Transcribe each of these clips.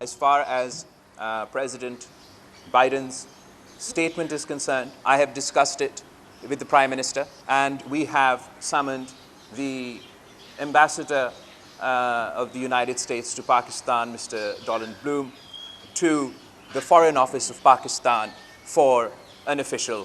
As far as President Biden's statement is concerned, I have discussed it with the Prime Minister, and we have summoned the Ambassador of the United States to Pakistan, Mr. Donald Bloom, to the Foreign Office of Pakistan for an official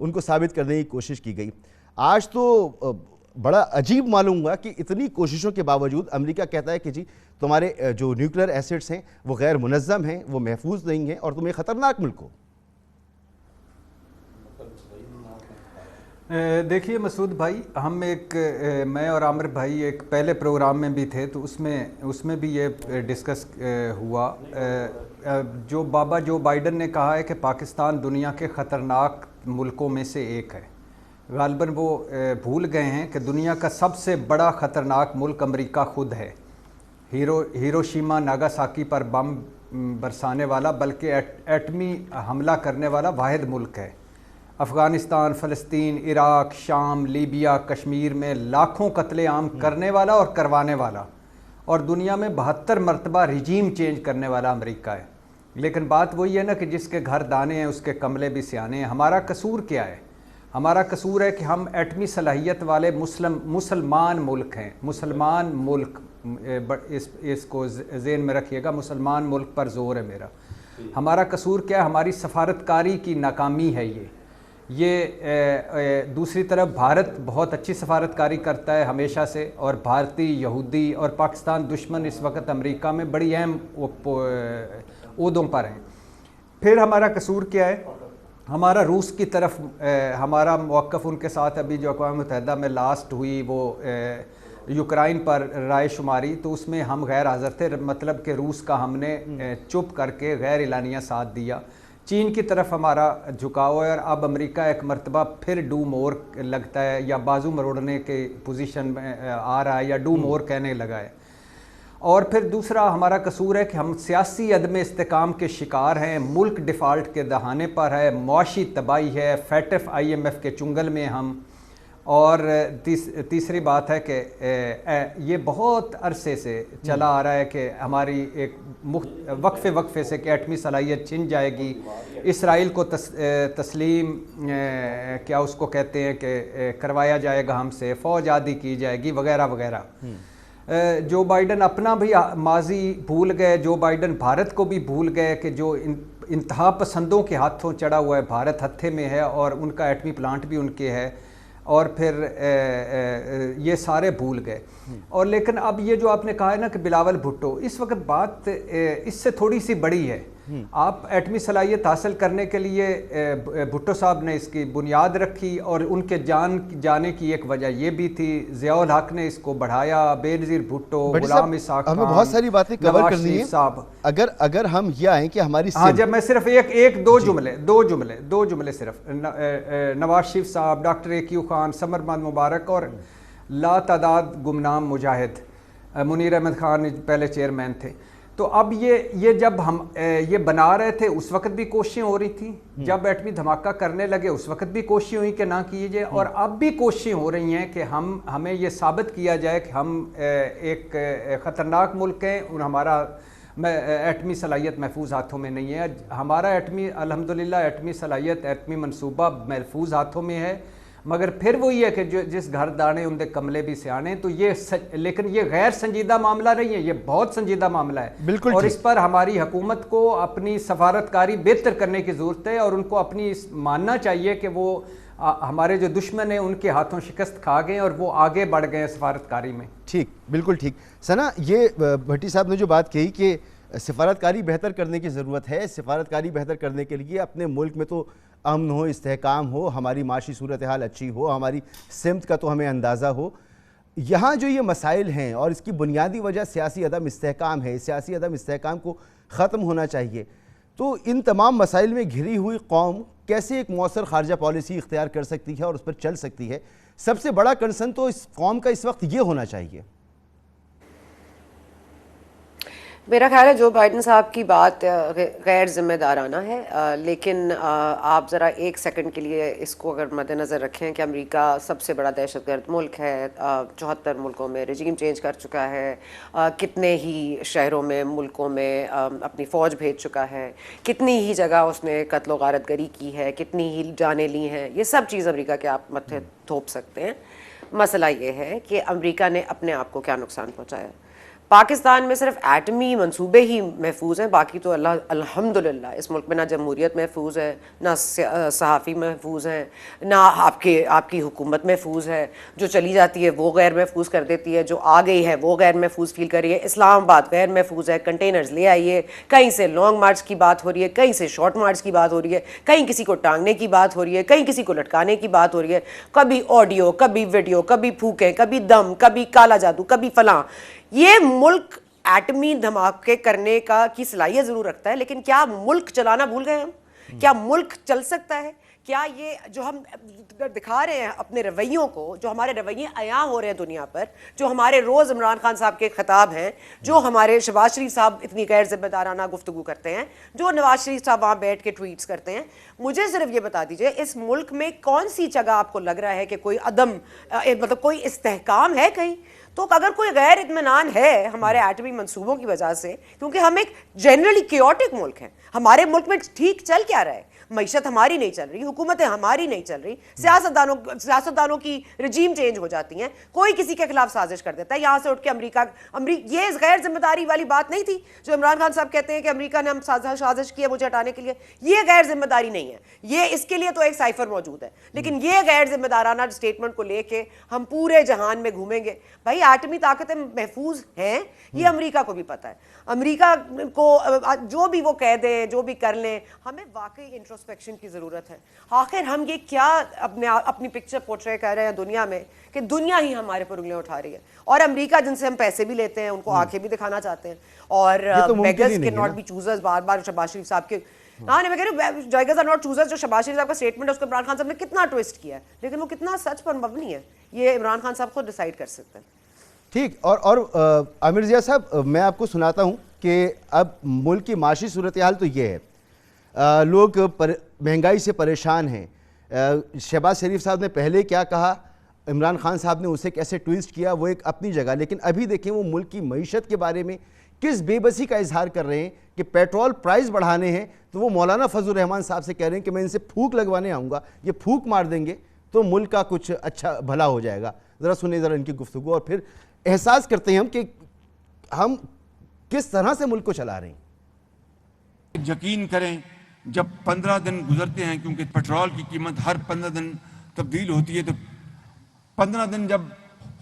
ان کو ثابت کرنے کی کوشش کی گئی. آج تو بڑا عجیب معلوم ہوا کہ اتنی کوششوں کے باوجود امریکہ کہتا ہے کہ جی تمہارے جو نیوکلیر ایسٹس ہیں وہ غیر منظم ہیں, وہ محفوظ نہیں ہیں اور تم ایک خطرناک ملک ہو. دیکھیے مسعود بھائی, ہم میں اور عامر بھائی ایک پہلے پروگرام میں بھی تھے تو اس میں بھی یہ ڈسکس ہوا. جو بائیڈن نے کہا ہے کہ پاکستان دنیا کے خطرناک ملکوں میں سے ایک ہے. غالباً وہ بھول گئے ہیں کہ دنیا کا سب سے بڑا خطرناک ملک امریکہ خود ہے. ہیروشیما ناگاساکی پر بم برسانے والا بلکہ ایٹمی حملہ کرنے والا واحد ملک ہے. افغانستان, فلسطین, عراق, شام, لیبیا, کشمیر میں لاکھوں قتل عام کرنے والا اور کروانے والا, اور دنیا میں 72 مرتبہ رجیم چینج کرنے والا امریکہ ہے. لیکن بات وہی ہے نا کہ جس کے گھر دانے ہیں اس کے کملے بھی سیانے ہیں. ہمارا قصور کیا ہے؟ ہمارا قصور ہے کہ ہم ایٹمی صلاحیت والے مسلمان ملک ہیں. مسلمان ملک, اس کو ذہن میں رکھیے گا, مسلمان ملک پر زور ہے میرا. ہمارا قصور کیا ہے؟ ہماری سفارتکاری کی ناکامی ہے. یہ دوسری طرف بھارت بہت اچھی سفارتکاری کرتا ہے ہمیشہ سے, اور بھارتی, یہودی اور پاکستان دشمن اس وقت امریکہ میں بڑی اہم عہدوں پر ہیں. پھر ہمارا قصور کیا ہے؟ ہمارا روس کی طرف ہمارا موقف ان کے ساتھ ابھی جو اقوام متحدہ میں لاسٹ ہوئی وہ یوکرائن پر رائے شماری, تو اس میں ہم غیر حاضر تھے. مطلب کہ روس کا ہم نے چپ کر کے غیر اعلانیہ ساتھ دیا. چین کی طرف ہمارا جھکاؤ ہے, اور اب امریکہ ایک مرتبہ پھر ڈو مور لگتا ہے, یا بازو مروڑنے کے پوزیشن میں آ رہا ہے, یا ڈو مور کہنے لگا ہے. اور پھر دوسرا ہمارا قصور ہے کہ ہم سیاسی عدم استحکام کے شکار ہیں. ملک ڈیفالٹ کے دہانے پر ہے, معاشی تباہی ہے, FATF IMF کے چنگل میں ہم. اور تیسری بات ہے کہ یہ بہت عرصے سے چلا آ رہا ہے کہ ہماری ایک وقفے سے کہ ایٹمی صلاحیت چھن جائے گی, اسرائیل کو تسلیم کیا اس کو کہتے ہیں کہ کروایا جائے گا ہم سے, فوج آدھی کی جائے گی وغیرہ وغیرہ. جو بائیڈن اپنا بھی ماضی بھول گئے, جو بائیڈن بھارت کو بھی بھول گئے کہ جو انتہا پسندوں کے ہاتھوں چڑھا ہوا ہے بھارت ہتھے میں ہے, اور ان کا ایٹمی پلانٹ بھی ان کے ہے, اور پھر یہ سارے بھول گئے. اور لیکن اب یہ جو آپ نے کہا ہے نا کہ بلاول بھٹو, اس وقت بات اس سے تھوڑی سی بڑی ہے. آپ ایٹمی صلاحیت حاصل کرنے کے لیے بھٹو صاحب نے اس کی بنیاد رکھی, اور ان کے جانے کی ایک وجہ یہ بھی تھی, ضیاء الحق نے اس کو بڑھایا, بے نظیر بھٹو, غلام اسحاق خان, ہمیں بہت ساری باتیں کور کرنی ہیں. اگر ہم یہ آئیں کہ ہماری جب میں صرف دو جملے صرف, نواز شریف صاحب, ڈاکٹر ایکیو خان, سمر محمد مبارک, اور لا تعداد گمنام مجاہد, منیر احمد خان پہلے چیئرمین تھے. تو اب یہ جب ہم یہ بنا رہے تھے اس وقت بھی کوششیں ہو رہی تھیں, جب ایٹمی دھماکہ کرنے لگے اس وقت بھی کوششیں ہوئی کہ نہ کیجیے, اور اب بھی کوششیں ہو رہی ہیں کہ ہمیں یہ ثابت کیا جائے کہ ہم ایک خطرناک ملک ہیں, اور ہمارا ایٹمی صلاحیت محفوظ ہاتھوں میں نہیں ہے. ہمارا الحمدللہ ایٹمی صلاحیت, ایٹمی منصوبہ محفوظ ہاتھوں میں ہے, مگر پھر وہی ہے کہ جس گھر دانے ان دے کملے بھی سیانے. تو لیکن یہ غیر سنجیدہ معاملہ نہیں ہے, یہ بہت سنجیدہ معاملہ ہے. بالکل, اور اس پر ہماری حکومت کو اپنی سفارتکاری بہتر کرنے کی ضرورت ہے, اور ان کو اپنی ماننا چاہیے کہ وہ ہمارے جو دشمن ہیں ان کے ہاتھوں شکست کھا گئے اور وہ آگے بڑھ گئے سفارتکاری میں. ٹھیک, بالکل ٹھیک. ثنا, یہ بھٹی صاحب نے جو بات کہی کہ سفارتکاری بہتر کرنے کی ضرورت ہے, سفارتکاری بہتر کرنے کے لیے اپنے ملک میں تو امن ہو, استحکام ہو, ہماری معاشی صورتحال اچھی ہو, ہماری سمت کا تو ہمیں اندازہ ہو. یہاں جو یہ مسائل ہیں اور اس کی بنیادی وجہ سیاسی عدم استحکام ہے, سیاسی عدم استحکام کو ختم ہونا چاہیے. تو ان تمام مسائل میں گھری ہوئی قوم کیسے ایک مؤثر خارجہ پالیسی اختیار کر سکتی ہے اور اس پر چل سکتی ہے؟ سب سے بڑا کنسرن تو اس قوم کا اس وقت یہ ہونا چاہیے. میرا خیال ہے جو بائیڈن صاحب کی بات غیر ذمہ دارانہ ہے, لیکن آپ ذرا ایک سیکنڈ کے لیے اس کو اگر مد نظر رکھیں کہ امریکہ سب سے بڑا دہشت گرد ملک ہے, 74 ملکوں میں رجیم چینج کر چکا ہے, کتنے ہی شہروں میں ملکوں میں اپنی فوج بھیج چکا ہے, کتنی ہی جگہ اس نے قتل و غارت گری کی ہے, کتنی ہی جانیں لی ہیں, یہ سب چیز امریکہ کے آپ متھے تھوپ سکتے ہیں. مسئلہ یہ ہے کہ امریکہ نے اپنے آپ کو کیا نقصان پہنچایا. پاکستان میں صرف ایٹمی منصوبے ہی محفوظ ہیں، باقی تو الحمدللہ اس ملک میں نہ جمہوریت محفوظ ہے، نہ صحافی محفوظ ہیں، نہ آپ کی حکومت محفوظ ہے. جو چلی جاتی ہے وہ غیر محفوظ کر دیتی ہے، جو آ گئی ہے وہ غیر محفوظ فیل کر رہی ہے. اسلام آباد غیر محفوظ ہے، کنٹینرز لے آئیے، کہیں سے لانگ مارچ کی بات ہو رہی ہے، کہیں سے شارٹ مارچ کی بات ہو رہی ہے، کہیں کسی کو ٹانگنے کی بات ہو رہی ہے، کہیں کسی کو لٹکانے کی بات ہو رہی ہے، کبھی آڈیو، کبھی ویڈیو، کبھی پھونکیں، کبھی دم، کبھی کالا جادو، کبھی فلاں. یہ ملک ایٹمی دھماکے کرنے کی صلاحیت ضرور رکھتا ہے، لیکن کیا ملک چلانا بھول گئے ہم؟ کیا ملک چل سکتا ہے؟ کیا یہ جو ہم دکھا رہے ہیں اپنے رویوں کو، جو ہمارے رویے عیاں ہو رہے ہیں دنیا پر، جو ہمارے روز عمران خان صاحب کے خطاب ہیں، جو ہمارے شہباز شریف صاحب اتنی غیر ذمہ دارانہ گفتگو کرتے ہیں، جو نواز شریف صاحب وہاں بیٹھ کے ٹویٹس کرتے ہیں، مجھے صرف یہ بتا دیجئے اس ملک میں کون سی جگہ آپ کو لگ رہا ہے کہ کوئی مطلب کوئی استحکام ہے کہیں؟ تو اگر کوئی غیر اطمینان ہے ہمارے ایٹمی منصوبوں کی وجہ سے، کیونکہ ہم ایک جنرلی کیوٹک ملک ہیں، ہمارے ملک میں ٹھیک چل کیا رہا ہے، معیشت ہماری نہیں چل رہی، حکومتیں ہماری نہیں چل رہی، سیاستدانوں کی رجیم چینج ہو جاتی ہیں، کوئی کسی کے خلاف سازش کر دیتا ہے، یہاں سے اٹھ کے امریکہ یہ غیر ذمہ داری والی بات نہیں تھی جو عمران خان صاحب کہتے ہیں کہ امریکہ نے ہم سازش کی ہے مجھے ہٹانے کے لیے. یہ غیر ذمہ داری نہیں ہے، یہ اس کے لیے تو ایک سائفر موجود ہے، لیکن یہ غیر ذمہ دارانہ اسٹیٹمنٹ کو لے کے ہم پورے جہان میں گھومیں گے. بھائی ایٹمی طاقتیں محفوظ ہیں، یہ امریکہ کو بھی پتہ ہے. امریکہ کو جو بھی وہ کہہ دیں، جو بھی کر لیں، ہمیں واقعی انٹروسپیکشن کی ضرورت ہے. آخر ہم یہ کیا اپنی پکچر پورٹرے کر رہے ہیں دنیا میں کہ دنیا ہی ہمارے پر انگلیاں اٹھا رہی ہے، اور امریکہ جن سے ہم پیسے بھی لیتے ہیں ان کو آنکھیں بھی دکھانا چاہتے ہیں، اور بیگرز کے ناٹ بی چوزرز بار بار شہباز شریف صاحب کے میں کہہ رہی ہوں بیگرز آر ناٹ چوزرز جو شہباز شریف صاحب کا اسٹیٹمنٹ ہے اس کو عمران خان صاحب نے کتنا ٹویسٹ کیا ہے، لیکن وہ کتنا سچ پر مبنی ہے یہ عمران خان صاحب خود ڈیسائیڈ کر سکتے ہیں. ٹھیک. اور عامر ضیاء صاحب میں آپ کو سناتا ہوں کہ اب ملک کی معاشی صورتحال تو یہ ہے، لوگ مہنگائی سے پریشان ہیں. شہباز شریف صاحب نے پہلے کیا کہا، عمران خان صاحب نے اسے کیسے ٹویسٹ کیا، وہ ایک اپنی جگہ، لیکن ابھی دیکھیں وہ ملک کی معیشت کے بارے میں کس بے بسی کا اظہار کر رہے ہیں کہ پیٹرول پرائز بڑھانے ہیں تو وہ مولانا فضل الرحمان صاحب سے کہہ رہے ہیں کہ میں ان سے پھونک لگوانے آؤں گا، یہ پھونک مار دیں گے تو ملک کا کچھ اچھا بھلا ہو جائے گا. ذرا سنیں ذرا ان کی گفتگو اور پھر احساس کرتے ہیں ہم کہ ہم کس طرح سے ملک کو چلا رہے ہیں. یقین کریں جب 15 دن گزرتے ہیں، کیونکہ پیٹرول کی قیمت ہر 15 دن تبدیل ہوتی ہے، تو 15 دن جب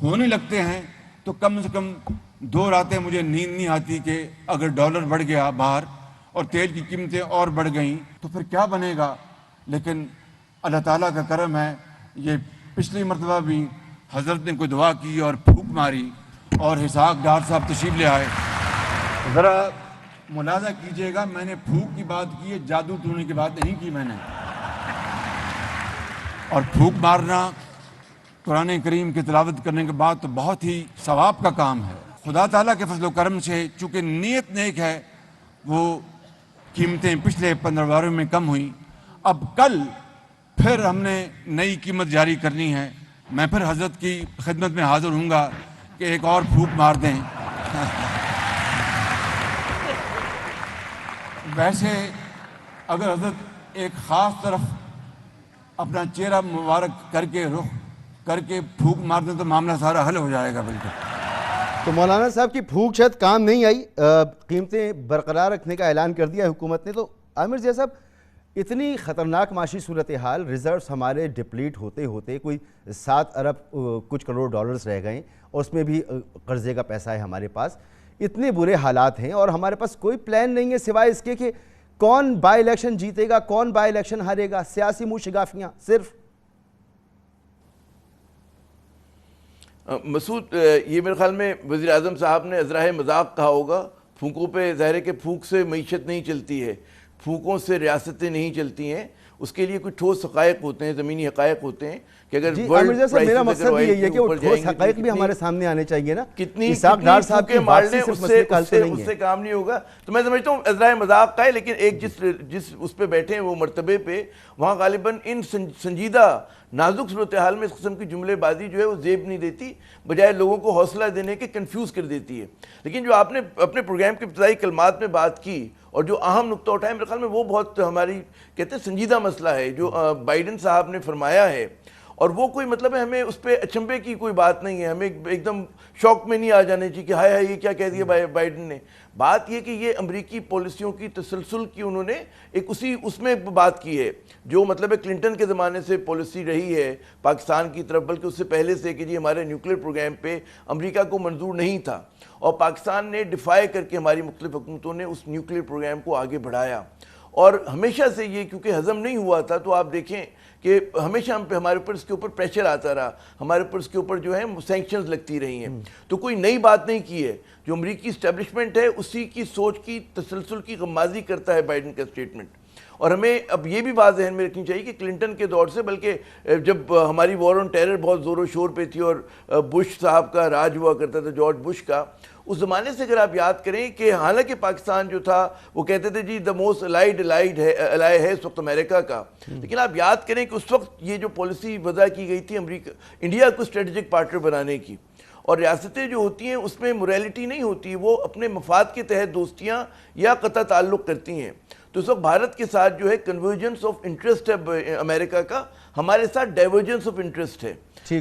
ہونے لگتے ہیں تو کم سے کم 2 راتیں مجھے نیند نہیں آتی کہ اگر ڈالر بڑھ گیا باہر اور تیل کی قیمتیں اور بڑھ گئیں تو پھر کیا بنے گا. لیکن اللہ تعالیٰ کا کرم ہے، یہ پچھلی مرتبہ بھی حضرت نے کوئی دعا کی اور پھونک ماری اور اسحاق ڈار صاحب تشریف لے آئے. ذرا ملاحظہ کیجئے گا، میں نے پھونک کی بات کی ہے، جادو ٹونے کی بات نہیں کی میں نے. اور پھونک مارنا قرآن کریم کی تلاوت کرنے کے بعد تو بہت ہی ثواب کا کام ہے. خدا تعالیٰ کے فضل و کرم سے چونکہ نیت نیک ہے، وہ قیمتیں پچھلے 15 باروں میں کم ہوئیں. اب کل پھر ہم نے نئی قیمت جاری کرنی ہے. میں پھر حضرت کی خدمت میں حاضر ہوں گا کہ ایک اور پھونک مار دیں. ویسے اگر حضرت ایک خاص طرف اپنا چہرہ مبارک کر کے رخ کر کے پھونک مار دیں تو معاملہ سارا حل ہو جائے گا. بالکل. تو مولانا صاحب کی پھونک شاید کام نہیں آئی، قیمتیں برقرار رکھنے کا اعلان کر دیا حکومت نے. تو عامر ضیاء صاحب اتنی خطرناک معاشی صورتحال، ریزروز ہمارے ڈپلیٹ ہوتے ہوتے کوئی 7 ارب کچھ کروڑ ڈالرز رہ گئے اور اس میں بھی قرضے کا پیسہ ہے ہمارے پاس، اتنے برے حالات ہیں اور ہمارے پاس کوئی پلان نہیں ہے سوائے اس کے کہ کون بائی الیکشن جیتے گا، کون بائی الیکشن ہارے گا، سیاسی منہ شگافیاں صرف. مسعود، یہ میرے خیال میں وزیر اعظم صاحب نے ازراہ مذاق کہا ہوگا. پھونکوں پہ ظاہر ہے کہ پھونک سے معیشت نہیں چلتی ہے، پھونکوں سے ریاستیں نہیں چلتی ہیں. اس کے لیے کوئی ٹھوس حقائق ہوتے ہیں، زمینی حقائق ہوتے ہیں کہ اگر میرا مقصد بھی یہی ہے کہ وہ ٹھوس حقائق بھی ہمارے سامنے آنے چاہیے نا. اسحاق ڈار صاحب کی واپسی صرف مسئلے کا حل تو نہیں ہے، اس سے کام نہیں ہوگا. تو میں سمجھتا ہوں ازراہ مذاق کا ہے، لیکن ایک جس اس پہ بیٹھے ہیں وہ مرتبے پہ، وہاں غالباً ان سنجیدہ نازک صورتحال میں اس قسم کی جملے بازی جو ہے وہ زیب نہیں دیتی، بجائے لوگوں کو حوصلہ دینے کے کنفیوز کر دیتی ہے. لیکن جو آپ نے اپنے پروگرام کے ابتدائی کلمات میں بات کی اور جو اہم نقطہ اٹھایا، میرے خیال میں وہ بہت ہماری کہتے ہیں سنجیدہ مسئلہ ہے جو بائیڈن صاحب نے فرمایا ہے. اور وہ کوئی مطلب ہے ہمیں اس پہ اچنبے کی کوئی بات نہیں ہے, ہمیں ایک دم شوق میں نہیں آ جانے چاہیے کہ ہائے ہائے یہ کیا کہہ دیا بائیڈن نے. بات یہ کہ یہ امریکی پالیسیوں کی تسلسل کی انہوں نے ایک اس میں بات کی ہے جو مطلب ہے کلنٹن کے زمانے سے پالیسی رہی ہے پاکستان کی طرف, بلکہ اس سے پہلے سے کہ جی ہمارے نیوکلیر پروگرام پہ امریکہ کو منظور نہیں تھا, اور پاکستان نے ڈیفائی کر کے ہماری مختلف حکومتوں نے اس نیوکلیر پروگرام کو آگے بڑھایا. اور ہمیشہ سے یہ کیونکہ ہضم نہیں ہوا تھا تو آپ دیکھیں کہ ہمیشہ ہمارے اوپر اس کے اوپر پریشر آتا رہا, ہمارے اوپر اس کے اوپر جو ہے سینکشنز لگتی رہی ہیں. تو کوئی نئی بات نہیں کی ہے, جو امریکی اسٹیبلشمنٹ ہے اسی کی سوچ کی تسلسل کی غمازی کرتا ہے بائیڈن کا اسٹیٹمنٹ. اور ہمیں اب یہ بھی بات ذہن میں رکھنی چاہیے کہ کلنٹن کے دور سے, بلکہ جب ہماری وار آن ٹیرر بہت زور و شور پہ تھی اور بش صاحب کا راج ہوا کرتا تھا, جارج بش کا, اس زمانے سے اگر آپ یاد کریں کہ حالانکہ پاکستان جو تھا وہ کہتے تھے جی دا موسٹ الائیڈ ہے اس وقت امریکہ کا, لیکن آپ یاد کریں کہ اس وقت یہ جو پالیسی وضع کی گئی تھی انڈیا کو اسٹریٹجک پارٹنر بنانے کی, اور ریاستیں جو ہوتی ہیں اس میں موریلٹی نہیں ہوتی, وہ اپنے مفاد کے تحت دوستیاں یا قطع تعلق کرتی ہیں. تو اس وقت بھارت کے ساتھ جو ہے کنورجنس آف انٹرسٹ ہے امریکہ کا, ہمارے ساتھ ڈائیورجنس آف انٹرسٹ ہے.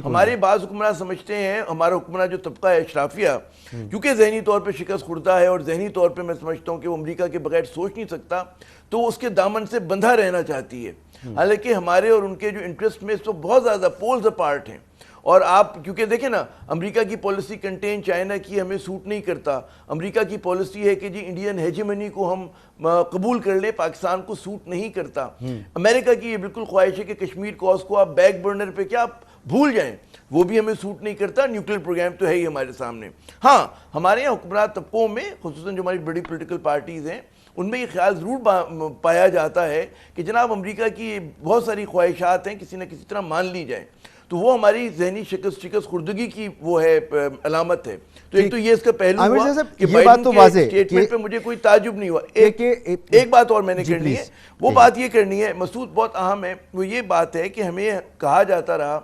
ہمارے بعض حکمراں سمجھتے ہیں, ہمارا حکمراں جو طبقہ ہے اشرافیہ, کیونکہ ذہنی طور پہ شکست خوردہ ہے اور ذہنی طور پہ میں سمجھتا ہوں کہ وہ امریکہ کے بغیر سوچ نہیں سکتا, تو اس کے دامن سے بندھا رہنا چاہتی ہے. حالانکہ ہمارے اور ان کے جو انٹرسٹ میں اس وقت بہت زیادہ پولز اپارٹ ہیں. اور آپ کیونکہ دیکھیں نا, امریکہ کی پالیسی کنٹین چائنا کی ہمیں سوٹ نہیں کرتا, امریکہ کی پالیسی ہے کہ جی انڈین ہیجمنی کو ہم قبول کر لیں, پاکستان کو سوٹ نہیں کرتا. امریکہ کی یہ بالکل خواہش ہے کہ کشمیر کوز کو آپ بیک برنر پہ کیا آپ بھول جائیں, وہ بھی ہمیں سوٹ نہیں کرتا. نیوکلیر پروگرام تو ہے ہی ہمارے سامنے. ہاں ہمارے یہاں حکمراں طبقوں میں, خصوصاً جو ہماری بڑی پولیٹیکل پارٹیز ہیں, ان میں یہ خیال ضرور پایا جاتا ہے کہ جناب امریکہ کی بہت ساری خواہشات ہیں کسی نہ کسی طرح مان لی جائیں, تو وہ ہماری ذہنی شکست خوردگی کی وہ ہے علامت ہے. تو ایک تو یہ اس کا پہلو ہوا کہ بائیڈن کے اسٹیٹمنٹ پہ مجھے کوئی تعجب نہیں ہوا. ایک بات اور میں نے کرنی ہے, وہ بات یہ کرنی ہے مسعود, بہت اہم ہے, وہ یہ بات ہے کہ ہمیں کہا جاتا رہا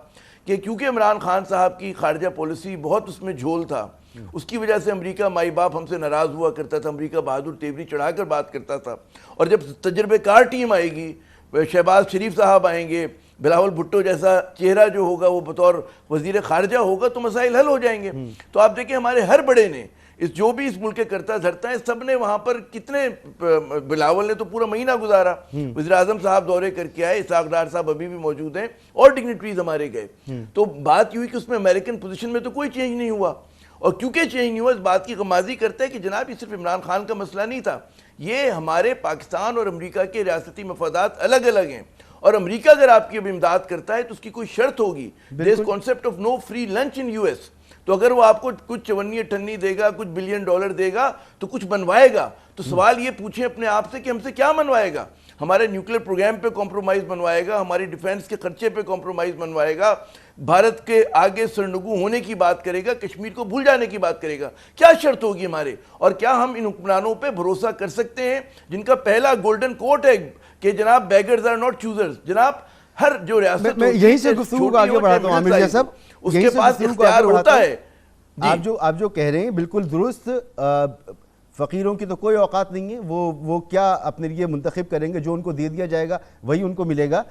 کہ کیونکہ عمران خان صاحب کی خارجہ پالیسی بہت اس میں جھول تھا, اس کی وجہ سے امریکہ مائی باپ ہم سے ناراض ہوا کرتا تھا, امریکہ بہادر تیوری چڑھا کر بات کرتا تھا, اور جب تجربے کار ٹیم آئے گی, شہباز شریف صاحب آئیں گے, بلاول بھٹو جیسا چہرہ جو ہوگا وہ بطور وزیر خارجہ ہوگا, تو مسائل حل ہو جائیں گے. تو آپ دیکھیں ہمارے ہر بڑے نے جو بھی اس ملک کے کرتا دھرتا ہے, سب نے وہاں پر کتنے, بلاول نے تو پورا مہینہ گزارا, وزیر اعظم صاحب دورے کر کے آئے, اسحاق ڈار صاحب ابھی بھی موجود ہیں, اور ڈگنیٹریز ہمارے گئے. تو بات یہ ہوئی کہ اس میں امریکن پوزیشن میں تو کوئی چینج نہیں ہوا, اور کیونکہ چینج نہیں ہوا اس بات کی غمازی کرتا ہے کہ جناب یہ صرف عمران خان کا مسئلہ نہیں تھا, یہ ہمارے پاکستان اور امریکہ کے ریاستی مفادات الگ الگ ہیں, اور امریکہ اگر آپ کی اب امداد کرتا ہے تو اس کی کوئی شرط ہوگی. There is concept of no free lunch in U S. تو اگر وہ آپ کو کچھ 54 اٹھنی دے گا, کچھ $1 بلین دے گا, تو کچھ بنوائے گا. تو سوال یہ پوچھیں اپنے آپ سے کہ ہم سے کیا منوائے گا؟ ہمارے نیوکلیر پروگرام پہ کمپرومائز منوائے گا, ہماری ڈیفینس کے خرچے پہ کمپرومائز منوائے گا, بھارت کے آگے سرنگو ہونے کی بات کرے گا, کشمیر کو بھول جانے کی بات کرے گا. کیا شرط ہوگی ہمارے؟ اور کیا ہم ان حکمرانوں پہ بھروسہ کر سکتے ہیں جن کا پہلا گولڈن کوٹ ہے کہ جناب بیگرز آر ناٹ چوزرز؟ جناب ہر جو ریاست میں یہیں سے گفتگو کو آگے بڑھاتا ہوں عامر صاحب, اس کے پاس اختیار ہوتا ہے. آپ جو کہہ رہے ہیں بالکل درست. فقیروں کی تو کوئی اوقات نہیں ہے, وہ کیا اپنے لیے منتخب کریں گے, جو ان کو دے دیا جائے گا وہی ان کو ملے گا.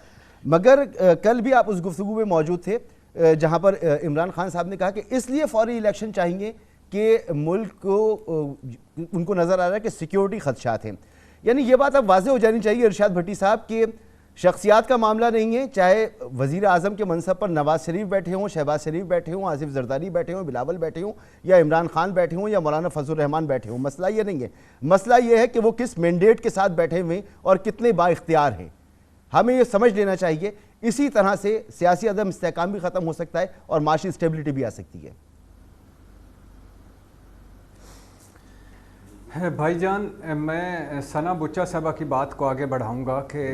مگر کل بھی آپ اس گفتگو میں موجود تھے جہاں پر عمران خان صاحب نے کہا کہ اس لیے فوری الیکشن چاہیے کہ ملک کو, ان کو نظر آ رہا ہے کہ سیکیورٹی خدشات ہیں. یعنی یہ بات اب واضح ہو جانی چاہیے ارشاد بھٹی صاحب کہ شخصیات کا معاملہ نہیں ہے, چاہے وزیر اعظم کے منصب پر نواز شریف بیٹھے ہوں, شہباز شریف بیٹھے ہوں, آصف زرداری بیٹھے ہوں, بلاول بیٹھے ہوں, یا عمران خان بیٹھے ہوں, یا مولانا فضل الرحمان بیٹھے ہوں. مسئلہ یہ نہیں ہے, مسئلہ یہ ہے کہ وہ کس مینڈیٹ کے ساتھ بیٹھے ہوئے اور کتنے با اختیار ہیں. ہمیں یہ سمجھ لینا چاہیے. اسی طرح سے سیاسی عدم استحکام بھی ختم ہو سکتا ہے اور معاشی اسٹیبلٹی بھی آ سکتی ہے. بھائی جان, میں ثنا بچہ صاحبہ کی بات کو آگے بڑھاؤں گا کہ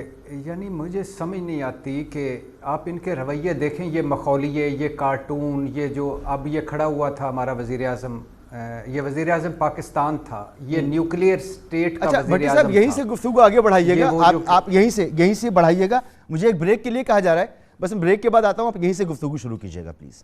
یعنی مجھے سمجھ نہیں آتی کہ آپ ان کے رویے دیکھیں, یہ مخولیے, یہ کارٹون, یہ جو اب یہ کھڑا ہوا تھا ہمارا وزیر اعظم, یہ وزیر اعظم پاکستان تھا, یہ نیوکلیئر اسٹیٹ کا وزیر اعظم تھا. یہیں سے گفتگو آگے بڑھائیے گا, آپ یہیں سے بڑھائیے گا. مجھے ایک بریک کے لیے کہا جا رہا ہے, بس میں بریک کے بعد آتا ہوں, آپ یہیں سے گفتگو شروع کیجیے گا پلیز.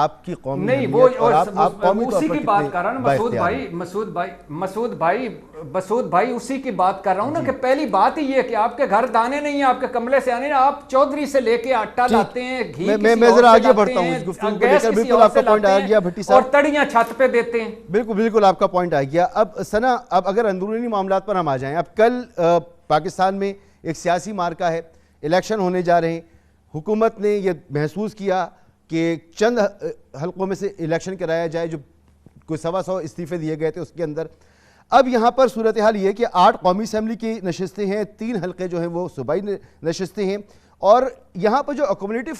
آپ کی قومی نہیں وہ اہمیت اور آپ قومی طور اسی پر کی بات کتنے کر رہا ہوں نا بااختیار ہیں؟ مسعود بھائی اسی کی بات کر رہا ہوں نا کہ پہلی بات ہی یہ ہے کہ آپ کے گھر دانے نہیں ہیں، آپ کے کملے سے آنے، آپ چودھری سے لے کے آٹا لاتے ہیں، گھی میں ذرا آگے بڑھتا ہوں اس گفتگو کو لے کر، بالکل آپ کا پوائنٹ آ گیا بھٹی صاحب، اور تڑیاں چھت پہ دیتے ہیں. بالکل آپ کا پوائنٹ آ گیا. اب ثنا، اب اگر اندرونی معاملات پر ہم آ جائیں، اب کل پاکستان میں ایک سیاسی مارکا ہے، الیکشن ہونے جا رہے ہیں. حکومت نے یہ محسوس کیا کہ چند حلقوں میں سے الیکشن کرایا جائے، جو کوئی 125 استعفے دیے گئے تھے اس کے اندر. اب یہاں پر صورتحال یہ ہے کہ 8 قومی اسمبلی کی نشستیں ہیں، 3 حلقے جو ہیں وہ صوبائی نشستیں ہیں، اور یہاں پر جو اکومولیٹو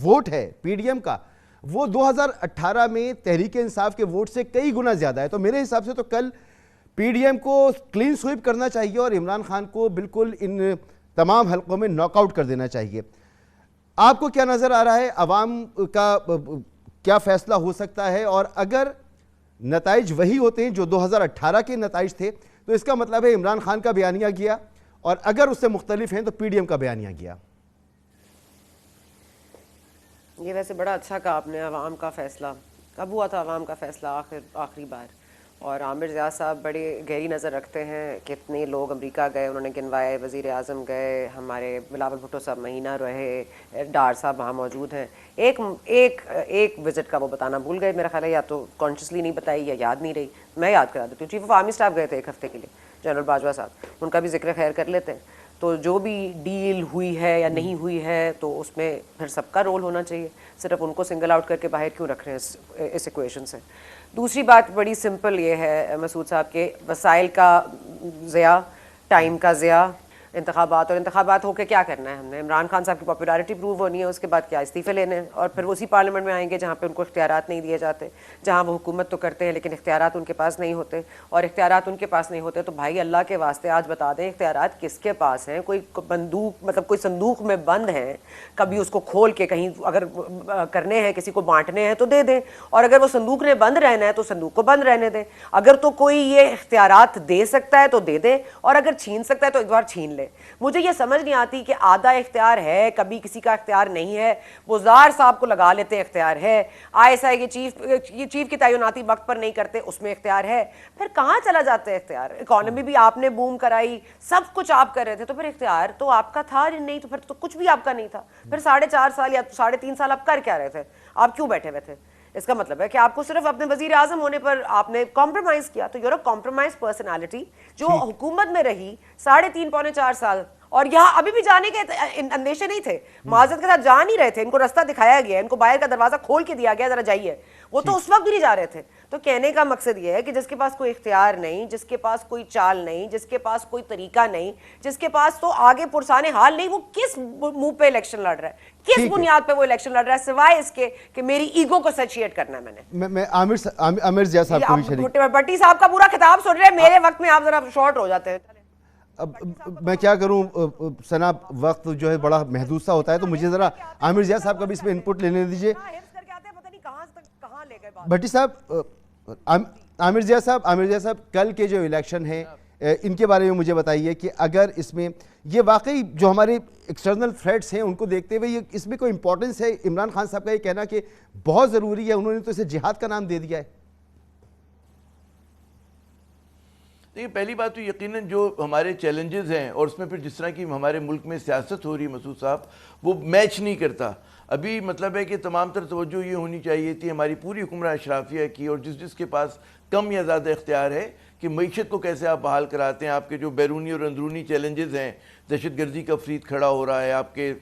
ووٹ ہے پی ڈی ایم کا، وہ 2018 میں تحریک انصاف کے ووٹ سے کئی گنا زیادہ ہے. تو میرے حساب سے تو کل پی ڈی ایم کو کلین سویپ کرنا چاہیے اور عمران خان کو بالکل ان تمام حلقوں میں ناک آؤٹ کر دینا چاہیے. آپ کو کیا نظر آ رہا ہے، عوام کا کیا فیصلہ ہو سکتا ہے؟ اور اگر نتائج وہی ہوتے ہیں جو 2018 کے نتائج تھے تو اس کا مطلب ہے عمران خان کا بیانیہ گیا، اور اگر اس سے مختلف ہیں تو پی ڈی ایم کا بیانیہ گیا. یہ ویسے بڑا اچھا کہا آپ نے، عوام کا فیصلہ کب ہوا تھا؟ عوام کا فیصلہ آخری بار. اور عامر ضیاء صاحب بڑی گہری نظر رکھتے ہیں. کتنے لوگ امریکہ گئے، انہوں نے گنوائے، وزیر اعظم گئے، ہمارے بلاول بھٹو صاحب مہینہ رہے، ڈار صاحب وہاں موجود ہیں. ایک وزٹ کا وہ بتانا بھول گئے میرا خیال ہے، یا تو کانشیسلی نہیں بتائی یا یاد نہیں رہی. میں یاد کرا دیتی ہوں، چیف آف آرمی اسٹاف گئے تھے 1 ہفتے کے لیے، جنرل باجوہ صاحب، ان کا بھی ذکر خیر کر لیتے ہیں. تو جو بھی ڈیل ہوئی ہے یا نہیں ہوئی ہے تو اس میں پھر سب کا رول ہونا چاہیے، صرف ان کو سنگل آؤٹ کر کے باہر کیوں رکھ رہے ہیں اس ایکویشن سے. دوسری بات بڑی سمپل یہ ہے مسعود صاحب کے وسائل کا ضیاع، ٹائم کا ضیاع، انتخابات ہو کے کیا کرنا ہے ہم نے؟ عمران خان صاحب کی پاپولارٹی پروو ہونی ہے، اس کے بعد کیا استعفے لینے ہیں، اور پھر اسی پارلیمنٹ میں آئیں گے جہاں پہ ان کو اختیارات نہیں دیے جاتے، جہاں وہ حکومت تو کرتے ہیں لیکن اختیارات ان کے پاس نہیں ہوتے. اور اختیارات ان کے پاس نہیں ہوتے تو بھائی اللہ کے واسطے آج بتا دیں اختیارات کس کے پاس ہیں. کوئی بندوق مطلب کوئی صندوق میں بند ہیں، کبھی اس کو کھول کے کہیں اگر کرنے ہیں کسی کو بانٹنے ہیں تو دے دیں، اور اگر وہ صندوق نے بند رہنا ہے تو صندوق کو بند رہنے دیں. اگر تو کوئی یہ اختیارات دے سکتا ہے تو دے دے، اور اگر چھین سکتا ہے تو ایک بار چھین لے. مجھے یہ سمجھ نہیں آتی کہ آدھا اختیار ہے، کبھی کسی کا اختیار نہیں ہے. وزار صاحب کو لگا لیتے اختیار ہے، ISI کے چیف کی تعیناتی وقت پر نہیں کرتے، اس میں اختیار ہے. پھر کہاں چلا جاتا ہے اختیار؟ اکانومی بھی آپ نے بوم کرائی، سب کچھ آپ کر رہے تھے، تو پھر اختیار تو آپ کا تھا نہیں، تو پھر تو کچھ بھی آپ کا نہیں تھا. پھر 4.5 سال یا 3.5 سال آپ کر کیا رہے تھے؟ آپ کیوں بیٹھے ہوئے تھے؟ اس کا مطلب ہے کہ آپ کو صرف اپنے وزیر اعظم ہونے پر آپ نے کمپرومائز کیا. تو یور اے کمپرومائز پرسنالٹی جو حکومت میں رہی 3.5 پونے 4 سال، اور یہاں ابھی بھی جانے کے اندیشے نہیں تھے، معذرت کے ساتھ جا نہیں رہے تھے. ان کو راستہ دکھایا گیا، ان کو باہر کا دروازہ کھول کے دیا گیا، ذرا جائیے. وہ تو اس وقت بھی نہیں جا رہے تھے. تو کہنے کا مقصد یہ ہے کہ جس کے پاس کوئی اختیار نہیں، جس کے پاس کوئی چال نہیں، جس کے پاس کوئی طریقہ نہیں، جس کے پاس تو آگے پرسانے حال نہیں، وہ کس منہ پہ الیکشن لڑ رہا ہے؟ کس بنیاد پہ وہ الیکشن لڑ رہا ہے سوائے اس کے کہ میری ایگو کو سیچیٹ کرنا ہے؟ میں عامر ضیاء صاحب کو بھی شریک، بھٹی صاحب کا پورا خطاب سن رہے ہیں، میرے وقت میں آپ ذرا شارٹ ہو جاتے ہیں. اب میں کیا کروں ثنا، وقت جو ہے بڑا محدود سا ہوتا ہے، تو مجھے ذرا عامر ضیاء صاحب کا بھی اس میں انپٹ لینے دیجیے. بھٹی صاحب، عامر ضیاء صاحب کل کے جو الیکشن ہیں ان کے بارے میں مجھے بتائیے کہ اگر اس میں یہ واقعی جو ہمارے ایکسٹرنل تھریٹس ہیں ان کو دیکھتے ہوئے اس میں کوئی امپورٹنس ہے؟ عمران خان صاحب کا یہ کہنا کہ بہت ضروری ہے، انہوں نے تو اسے جہاد کا نام دے دیا ہے. دیکھیے، پہلی بات تو یقیناً جو ہمارے چیلنجز ہیں اور اس میں پھر جس طرح کی ہمارے ملک میں سیاست ہو رہی ہے مسعود صاحب، وہ میچ نہیں کرتا. ابھی مطلب ہے کہ تمام تر توجہ یہ ہونی چاہیے تھی ہماری پوری حکمراں اشرافیہ کی، اور جس کے پاس کم یا زیادہ اختیار ہے، کہ معیشت کو کیسے آپ بحال کراتے ہیں. آپ کے جو بیرونی اور اندرونی چیلنجز ہیں، دہشت گردی کا فرید کھڑا ہو رہا ہے، آپ کے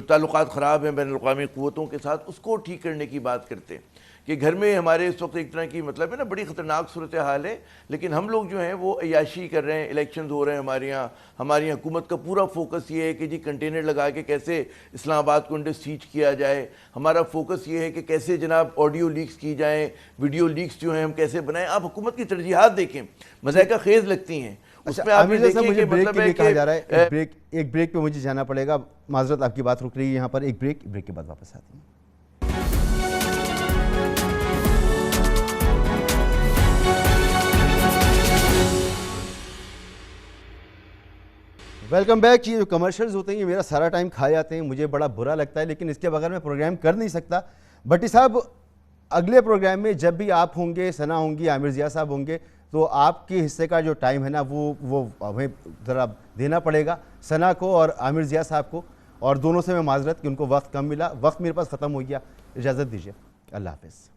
تعلقات خراب ہیں بین الاقوامی قوتوں کے ساتھ، اس کو ٹھیک کرنے کی بات کرتے ہیں. کہ گھر میں ہمارے اس وقت ایک طرح کی مطلب ہے نا بڑی خطرناک صورتحال ہے، لیکن ہم لوگ جو ہیں وہ عیاشی کر رہے ہیں. الیکشنز ہو رہے ہیں ہماری حکومت کا پورا فوکس یہ ہے کہ جی کنٹینر لگا کے کیسے اسلام آباد کو انڈر سیج کیا جائے. ہمارا فوکس یہ ہے کہ کیسے جناب آڈیو لیکس کی جائیں، ویڈیو لیکس جو ہیں ہم کیسے بنائیں. آپ حکومت کی ترجیحات دیکھیں، مذائقہ خیز لگتی ہیں. اس میں آپ دیکھیں کہ مطلب ہے کہ ایک بریک پہ مجھے جانا پڑے گا، معذرت آپ کی بات رک رہی ہے یہاں پر. ایک بریک کے بعد واپس آتے ہیں. Welcome back. یہ جو کمرشلز ہوتے ہیں یہ میرا سارا ٹائم کھا جاتے ہیں، مجھے بڑا برا لگتا ہے، لیکن اس کے بغیر میں پروگرام کر نہیں سکتا. بٹی صاحب اگلے پروگرام میں جب بھی آپ ہوں گے، ثنا ہوں گی، عامر ضیاء صاحب ہوں گے، تو آپ کے حصے کا جو ٹائم ہے نا وہ ہمیں ذرا دینا پڑے گا، ثنا کو اور عامر ضیاء صاحب کو، اور دونوں سے میں معذرت کہ ان کو وقت کم ملا، وقت میرے پاس ختم ہو گیا. اجازت دیجیے، اللہ حافظ.